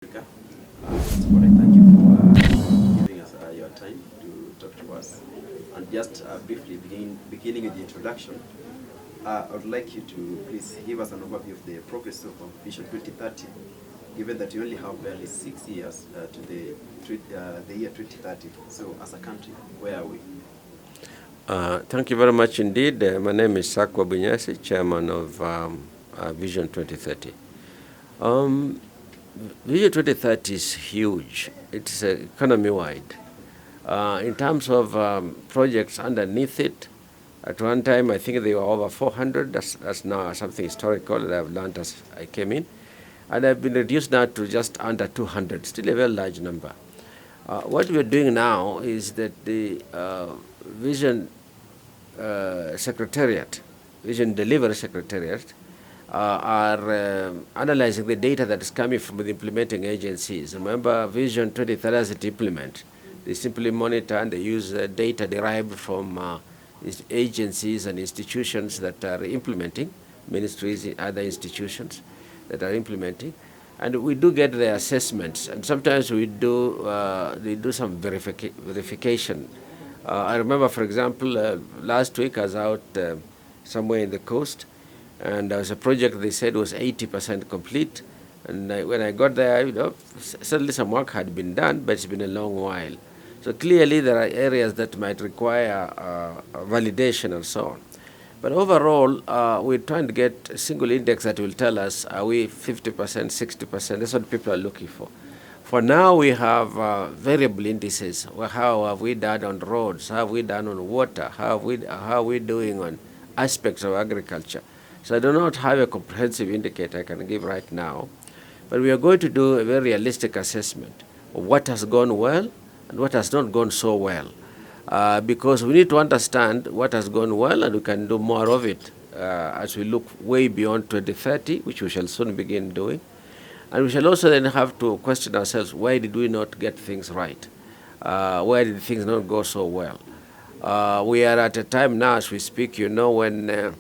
Africa. First of all, I thank you for giving us your time to talk to us. And just briefly, beginning with the introduction, I would like you to please give us an overview of the progress of Vision 2030, given that you only have barely 6 years to the year 2030. So, as a country, where are we? Thank you very much indeed. My name is Sakwa Bunyasi, Chairman of Vision 2030. Vision 2030 is huge. It's economy-wide. In terms of projects underneath it, at one time I think there were over 400. That's now something historical that I've learned as I came in. And I've been reduced now to just under 200, still a very large number. What we're doing now is that the Vision Secretariat, Vision Delivery Secretariat, are analyzing the data that is coming from the implementing agencies. Remember, Vision 2030 has to implement. They simply monitor and they use data derived from agencies and institutions that are implementing, ministries, other institutions that are implementing. And we do get the assessments, and sometimes they do some verification. I remember, for example, last week I was out somewhere in the coast, and there was a project they said was 80% complete. And when I got there, certainly some work had been done, but it's been a long while. So clearly there are areas that might require validation and so on. But overall, we're trying to get a single index that will tell us, are we 50%, 60%? That's what people are looking for. For now, we have variable indices. Well, how have we done on roads? How have we done on water? How are we doing on aspects of agriculture? So I do not have a comprehensive indicator I can give right now. But we are going to do a very realistic assessment of what has gone well and what has not gone so well. Because we need to understand what has gone well, and we can do more of it as we look way beyond 2030, which we shall soon begin doing. And we shall also then have to question ourselves, why did we not get things right? Why did things not go so well? We are at a time now, as we speak, when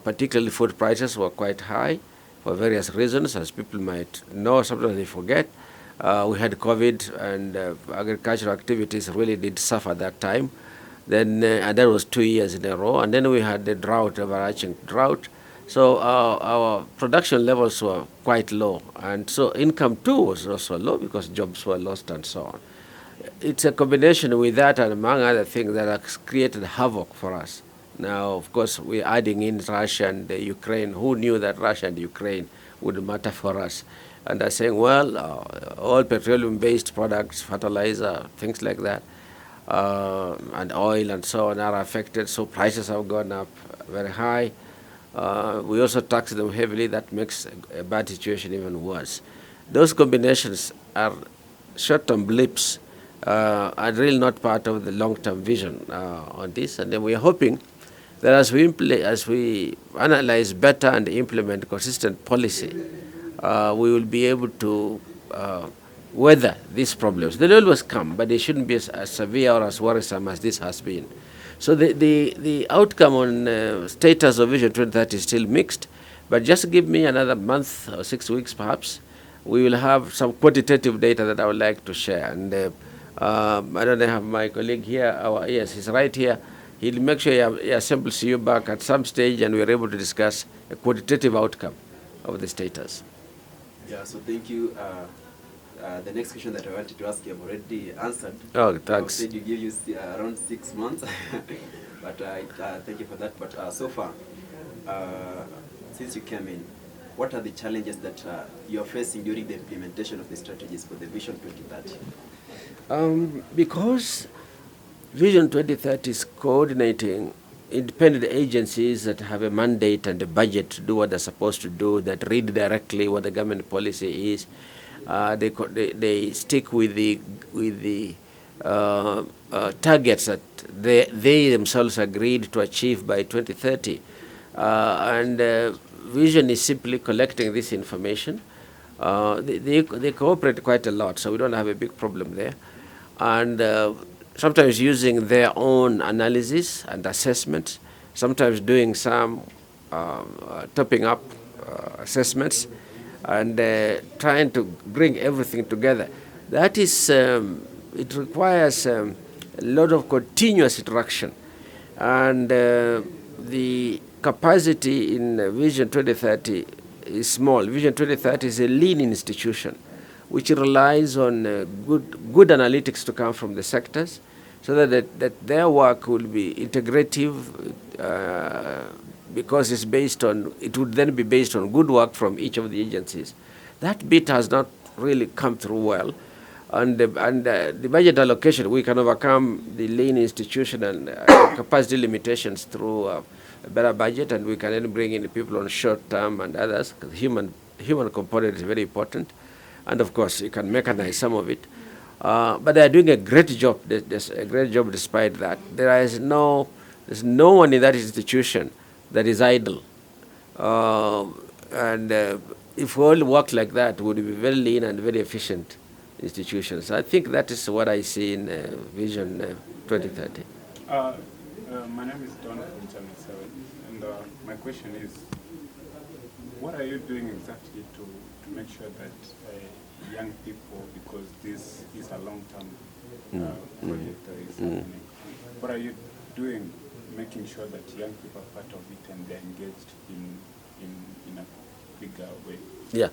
particularly food prices were quite high for various reasons, as people might know, sometimes they forget. We had COVID, and agricultural activities really did suffer that time. Then, and that was 2 years in a row. And then we had the drought, overarching drought. So our production levels were quite low. And so income too was also low because jobs were lost and so on. It's a combination with that and among other things that has created havoc for us. Now, of course, we're adding in Russia and Ukraine. Who knew that Russia and Ukraine would matter for us? And they're saying, well, all petroleum-based products, fertilizer, things like that, and oil and so on are affected. So prices have gone up very high. We also tax them heavily. That makes a bad situation even worse. Those combinations are short-term blips, and really not part of the long-term vision on this. And then we are hoping that as we analyze better and implement consistent policy, we will be able to weather these problems. They'll always come, but they shouldn't be as severe or as worrisome as this has been. So the outcome on status of Vision 2030 is still mixed, but just give me another month or 6 weeks perhaps. We will have some quantitative data that I would like to share. And I don't have my colleague here. Yes, he's right here. He'll make sure he assembles you back at some stage, and we're able to discuss a quantitative outcome of the status. Yeah, so thank you. The next question that I wanted to ask you, I've already answered. Oh, thanks. I said you give you around 6 months, but thank you for that. But so far, since you came in, what are the challenges that you're facing during the implementation of the strategies for the Vision 2030? Because Vision 2030 is coordinating independent agencies that have a mandate and a budget to do what they're supposed to do, that read directly what the government policy is. They stick with the targets that they themselves agreed to achieve by 2030. And Vision is simply collecting this information. They cooperate quite a lot, so we don't have a big problem there. And sometimes using their own analysis and assessments, sometimes doing some topping up assessments, and trying to bring everything together. That is, it requires a lot of continuous interaction. And the capacity in Vision 2030 is small. Vision 2030 is a lean institution which relies on good analytics to come from the sectors so that their work will be integrative because it would then be based on good work from each of the agencies. That bit has not really come through well. And the budget allocation, we can overcome the lean institutional capacity limitations through a better budget, and we can then bring in people on short term and others, because human component is very important. And of course, you can mechanize some of it. But they are doing a great job. There's a great job despite that. There's no one in that institution that is idle. And if we all work like that, we would be very lean and very efficient institutions. I think that is what I see in Vision 2030. My name is Don from Channel 7, and my question is, what are you doing exactly to make sure that young people, because this is a long-term project that is happening, what are you doing making sure that young people are part of it and they're engaged in a bigger way? Yeah.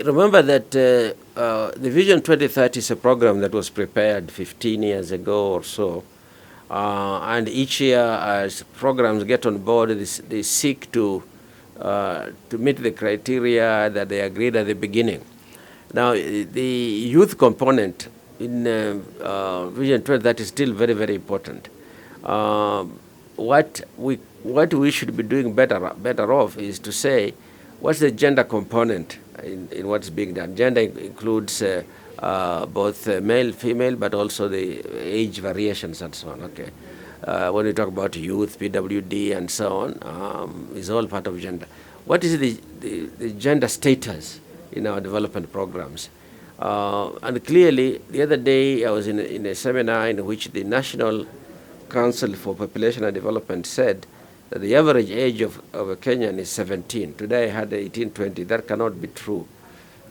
Remember that the Vision 2030 is a program that was prepared 15 years ago or so. And each year, as programs get on board, they seek to meet the criteria that they agreed at the beginning. Now, the youth component in Vision 2030 is still very, very important. What we should be doing better off is to say, what's the gender component in what's being done? Gender includes both male, female, but also the age variations and so on. Okay, when we talk about youth, PWD, and so on, is all part of gender. What is the gender status in our development programs? And clearly, the other day I was in a seminar in which the National Council for Population and Development said that the average age of a Kenyan is 17. Today I had 18, 20. That cannot be true.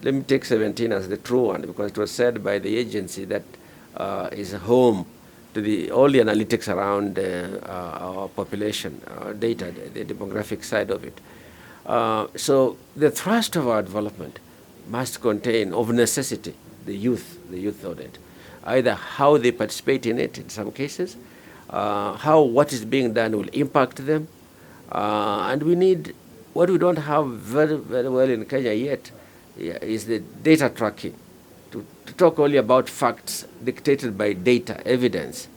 Let me take 17 as the true one, because it was said by the agency that is home to all the analytics around our population, our data, the demographic side of it. So the thrust of our development must contain, of necessity, the youth of it. Either how they participate in it in some cases, how what is being done will impact them. And we need, what we don't have very, very well in Kenya yet, is the data tracking. To talk only about facts dictated by data, evidence.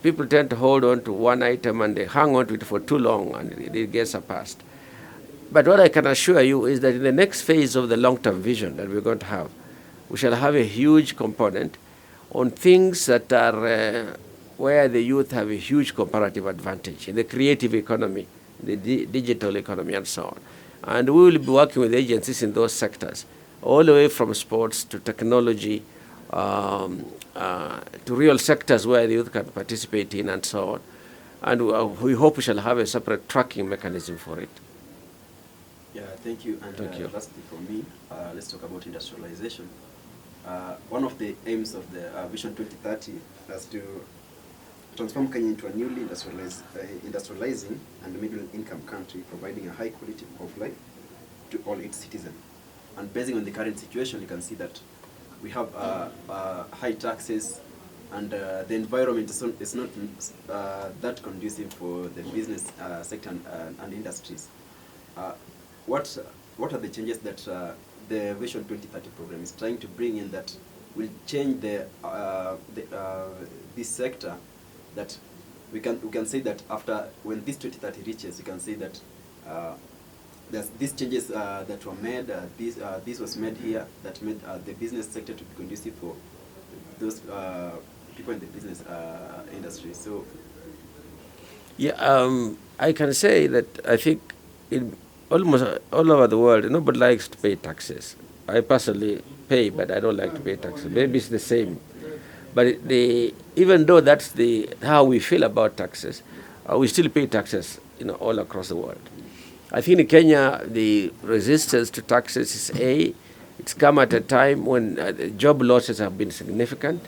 People tend to hold on to one item and they hang on to it for too long and it gets surpassed. But what I can assure you is that in the next phase of the long-term vision that we're going to have, we shall have a huge component on things that are where the youth have a huge comparative advantage in the creative economy, the digital economy, and so on. And we will be working with agencies in those sectors, all the way from sports to technology, to real sectors where the youth can participate in, and so on. And we hope we shall have a separate tracking mechanism for it. Yeah, thank you. And thank you. Lastly for me, let's talk about industrialization. One of the aims of the Vision 2030 is to transform Kenya into a newly industrializing and middle-income country, providing a high quality of life to all its citizens. And based on the current situation, you can see that we have high taxes, and the environment is not that conducive for the business sector and industries. What are the changes that the Vision 2030 program is trying to bring in that will change this sector? That we can say that after, when this 2030 reaches, you can say that there's these changes that were made. This was made here that made the business sector to be conducive for those people in the business industry. So, yeah, I can say that I think in almost all over the world, nobody likes to pay taxes. I personally pay, but I don't like to pay taxes. Maybe it's the same. But even though that's how we feel about taxes, we still pay taxes all across the world. I think in Kenya, the resistance to taxes is it's come at a time when job losses have been significant,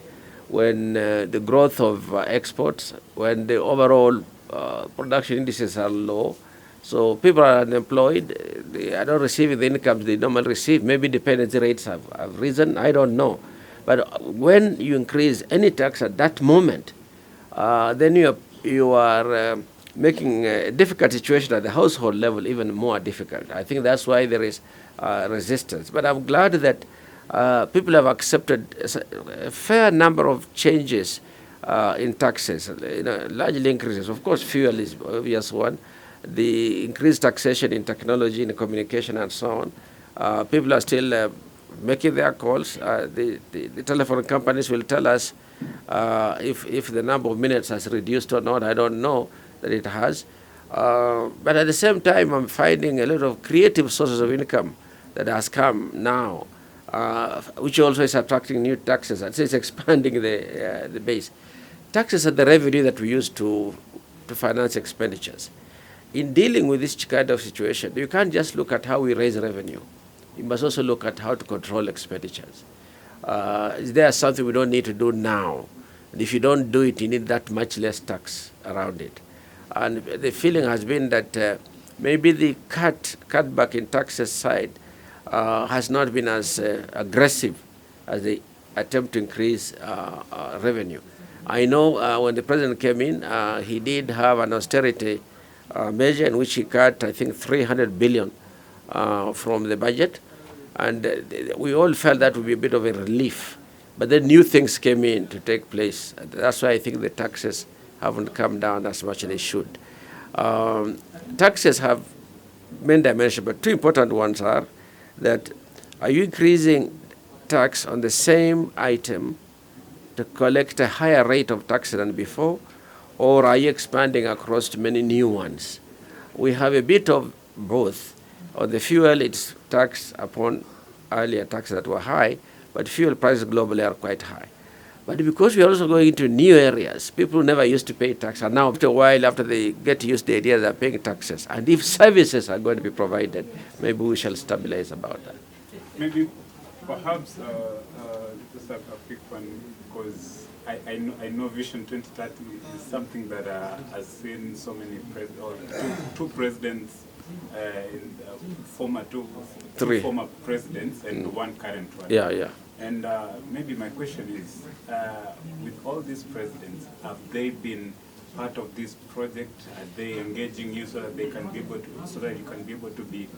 when the growth of exports, when the overall production indices are low, so people are unemployed, they are not receiving the incomes they normally receive. Maybe dependency rates have risen, I don't know. But when you increase any tax at that moment, then you are making a difficult situation at the household level even more difficult. I think that's why there is resistance. But I'm glad that people have accepted a fair number of changes in taxes, largely increases. Of course, fuel is obvious one. The increased taxation in technology, in communication, and so on. People are still making their calls. The telephone companies will tell us if the number of minutes has reduced or not. I don't know that it has. But at the same time, I'm finding a lot of creative sources of income that has come now, which also is attracting new taxes. It's expanding the base. Taxes are the revenue that we use to finance expenditures. In dealing with this kind of situation, you can't just look at how we raise revenue. You must also look at how to control expenditures. Is there something we don't need to do now? And if you don't do it, you need that much less tax around it. And the feeling has been that maybe the cutback in taxes side has not been as aggressive as the attempt to increase revenue. I know when the president came in, he did have an austerity measure in which he cut, I think, 300 billion from the budget, and we all felt that would be a bit of a relief. But then new things came in to take place. That's why I think the taxes haven't come down as much as they should. Taxes have many dimensions, but two important ones are that are you increasing tax on the same item to collect a higher rate of tax than before, or are you expanding across to many new ones? We have a bit of both. On the fuel, it's taxed upon earlier taxes that were high, but fuel prices globally are quite high. But because we are also going into new areas, people who never used to pay tax, and now after a while, after they get used to the idea, they're paying taxes. And if services are going to be provided, maybe we shall stabilize about that. Maybe, perhaps, just a quick one, because I know Vision 2030 is something that has seen so many two presidents, three former presidents and one current one. Yeah. And maybe my question is, with all these presidents, have they been part of this project? Are they engaging you so that they can be able to, so that you can be able to be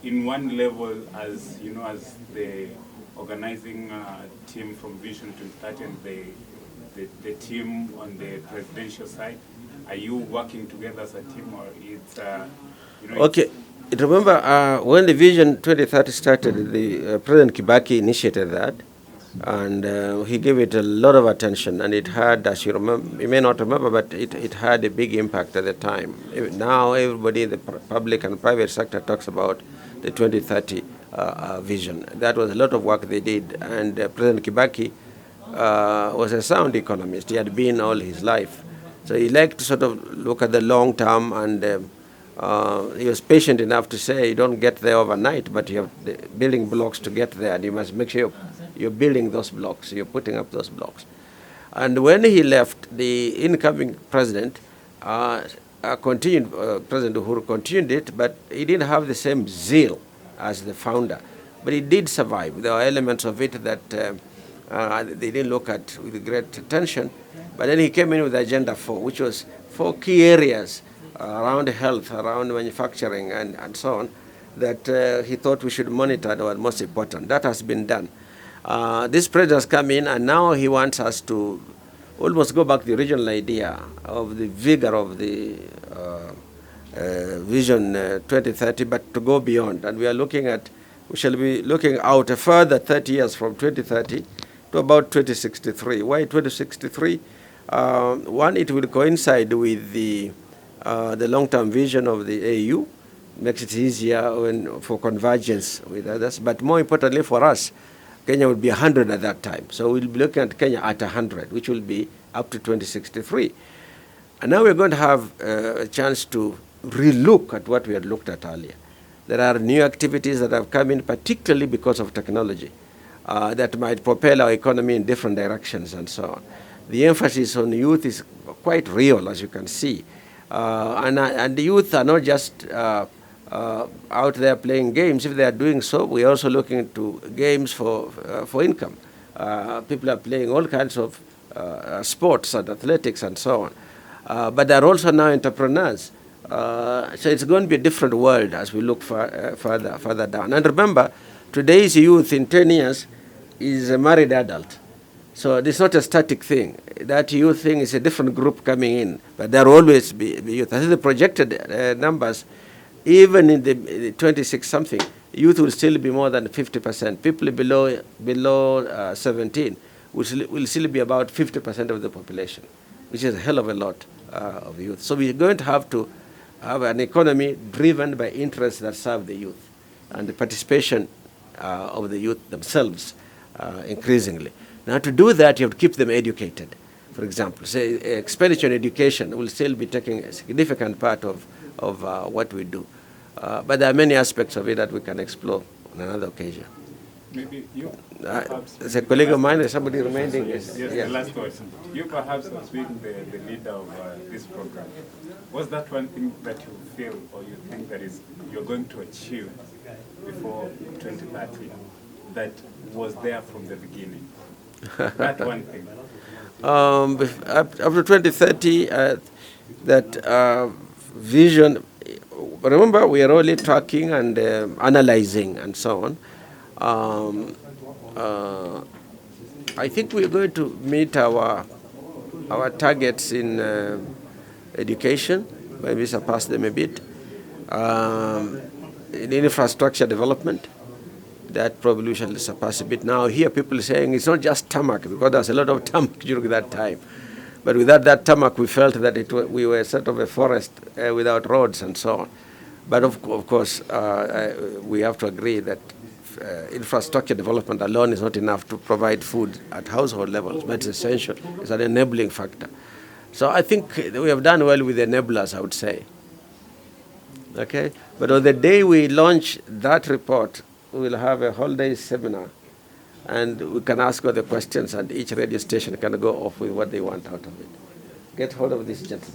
in one level as as the organizing team from Vision 2030 and the team on the presidential side? Are you working together as a team, or it's Okay. Remember, when the Vision 2030 started, the President Kibaki initiated that, and he gave it a lot of attention, and it had, as you remember, you may not remember, but it had a big impact at the time. Now everybody in the public and private sector talks about the 2030 vision. That was a lot of work they did, and President Kibaki was a sound economist. He had been all his life. So he liked to sort of look at the long term, and he was patient enough to say, you don't get there overnight, but you have the building blocks to get there, and you must make sure you're building those blocks, you're putting up those blocks. And when he left, the incoming president President Uhuru continued it, but he didn't have the same zeal as the founder. But he did survive. There are elements of it that they didn't look at with great attention. But then he came in with Agenda 4, which was 4 key areas around health, around manufacturing, and so on, that he thought we should monitor and were most important. That has been done. This president has come in, and now he wants us to almost go back to the original idea of the vigor of the Vision 2030, but to go beyond. And we shall be looking out a further 30 years from 2030 to about 2063. Why 2063? One, it will coincide with the long-term vision of the AU, makes it easier for convergence with others. But more importantly for us, Kenya will be 100 at that time. So we'll be looking at Kenya at 100, which will be up to 2063. And now we're going to have a chance to relook at what we had looked at earlier. There are new activities that have come in, particularly because of technology, that might propel our economy in different directions and so on. The emphasis on youth is quite real, as you can see. And the youth are not just out there playing games. If they are doing so, we are also looking into games for income. People are playing all kinds of sports and athletics and so on. But there are also now entrepreneurs. So it's going to be a different world as we look further down. And remember, today's youth in 10 years is a married adult. So it's not a static thing. That youth thing is a different group coming in, but there will always be youth. I think the projected numbers, even in the 26-something, youth will still be more than 50%. People below 17 will still be about 50% of the population, which is a hell of a lot of youth. So we're going to have an economy driven by interests that serve the youth and the participation of the youth themselves increasingly. Now, to do that, you have to keep them educated. For example, say expenditure on education will still be taking a significant part of what we do. But there are many aspects of it that we can explore on another occasion. Maybe you, as a colleague of mine, somebody remaining. Yes, the last question. You perhaps as being the leader of this program, was that one thing that you feel or you think that is you're going to achieve before 2030 that was there from the beginning? That one thing. After 2030, that vision, remember we are only tracking and analyzing and so on. I think we're going to meet our targets in education, maybe surpass them a bit. In infrastructure development, that probably shall surpass a bit. Now here people are saying it's not just tarmac, because there's a lot of tarmac during that time. But without that tarmac, we felt that we were sort of a forest without roads and so on. But of course, we have to agree that infrastructure development alone is not enough to provide food at household levels, but it's essential. It's an enabling factor. So I think we have done well with enablers, I would say. Okay? But on the day we launch that report, we will have a whole day seminar, and we can ask all the questions, and each radio station can go off with what they want out of it. Get hold of this gentleman.